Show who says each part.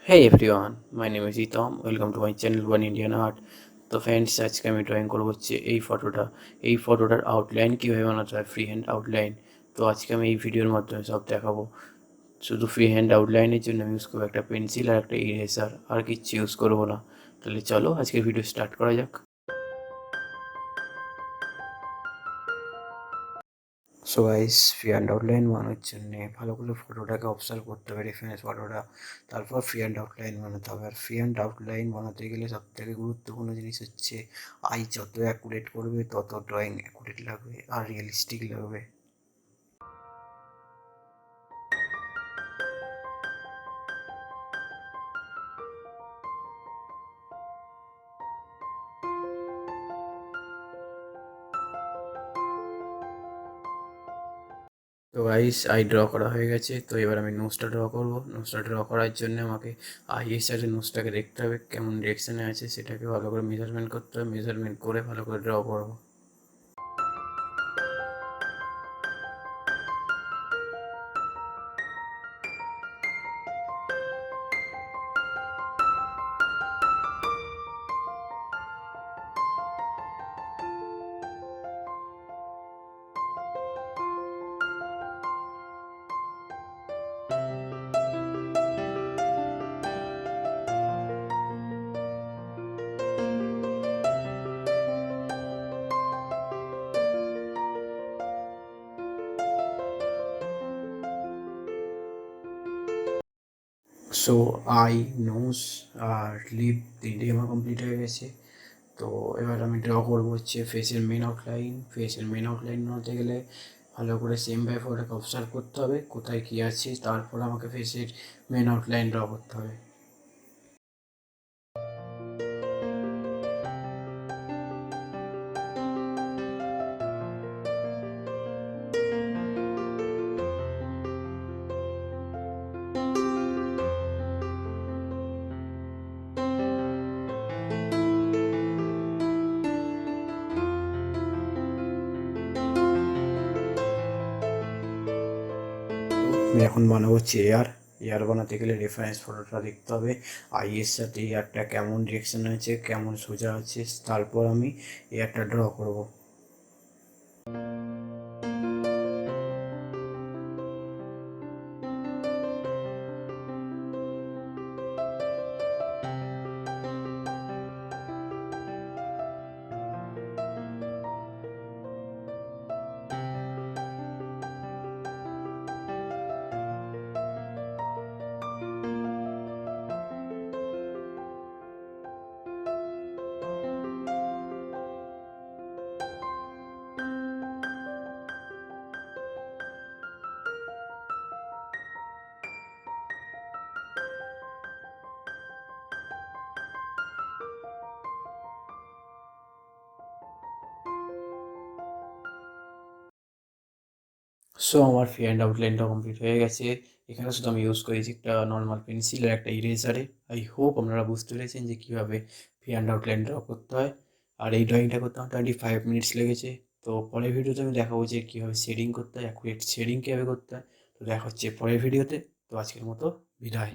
Speaker 1: Hey everyone, my name is Itam. Welcome to my channel One Indian Art. তো friends, আজকে আমি drawing করবো হচ্ছে এই ফটোটার আউটলাইন কীভাবে বানাতে হয়, ফ্রি হ্যান্ড আউটলাইন। তো আজকে আমি এই ভিডিওর মাধ্যমে সব দেখাবো। শুধু ফ্রি হ্যান্ড আউটলাইনের জন্য আমি ইউজ করবো একটা পেন্সিল আর একটা ইরেজার, আর কিচ্ছু ইউজ করবো না। তাহলে চলো আজকে ভিডিও স্টার্ট করা যাক। So guys, free hand outline বানানোর জন্যে ভালো করে ফটোটাকে অবজার্ভ করতে হবে, রেফারেন্স ফটোটা। তারপর ফ্রি হ্যান্ড আউটলাইন বানাতে হবে। আর ফ্রি হ্যান্ড আউটলাইন বানাতে গেলে সবথেকে গুরুত্বপূর্ণ জিনিস হচ্ছে আই যত অ্যাকুরেট করবে তত ড্রয়িং অ্যাকুরেট লাগবে আর রিয়েলিস্টিক লাগবে। তো গাইস, আই ড্র করা হয়ে গেছে। তো এবার আমি নোজটা ড্র করবো। নোজটা ড্র করার জন্য আমাকে আইয়ের সাথে নোজটাকে দেখতে হবে কেমন ডিরেকশানে আছে, সেটাকে ভালো করে মেজারমেন্ট করতে হবে। মেজারমেন্ট করে ভালো করে ড্র করবো। সো আই, নোজ আর লিপ তিনটেই আমার কমপ্লিট হয়ে গেছে। তো এবার আমি ড্র করবো হচ্ছে ফেসের মেন আউটলাইন। ফেসের মেন আউটলাইন বানাতে গেলে ভালো করে সেমভাবে ওটাকে অবজার্ভ করতে হবে কোথায় কী আছে, তারপর আমাকে ফেসের মেন আউটলাইন ড্র করতে হবে। আমি এখন বানাবো হচ্ছে এয়ার। এয়ার বানাতে গেলে রেফারেন্স ফটোটা দেখতে হবে, আইয়ের সাথে এয়ারটা কেমন ডিরেকশন আছে, কেমন সোজা আছে, তারপর আমি এয়ারটা ড্র করব। সো আমার ফ্রি হ্যান্ড আউটলাইনটা কমপ্লিট হয়ে গেছে। এখানে শুধু আমি ইউজ করেছি একটা নর্মাল পেন্সিল আর একটা ইরেজারে। আই হোপ আপনারা বুঝতে পেরেছেন যে কীভাবে ফ্রি হ্যান্ড আউটলাইন ড্র করতে হয়। আর এই ড্রয়িংটা করতে আমার 25 মিনিটস লেগেছে। তো পরের ভিডিওতে আমি দেখাবো যে কীভাবে শেডিং করতে হয়, অ্যাকুরেট শেডিং কীভাবে করতে হয়। তো দেখা হচ্ছে পরের ভিডিওতে। তো আজকের মতো বিদায়।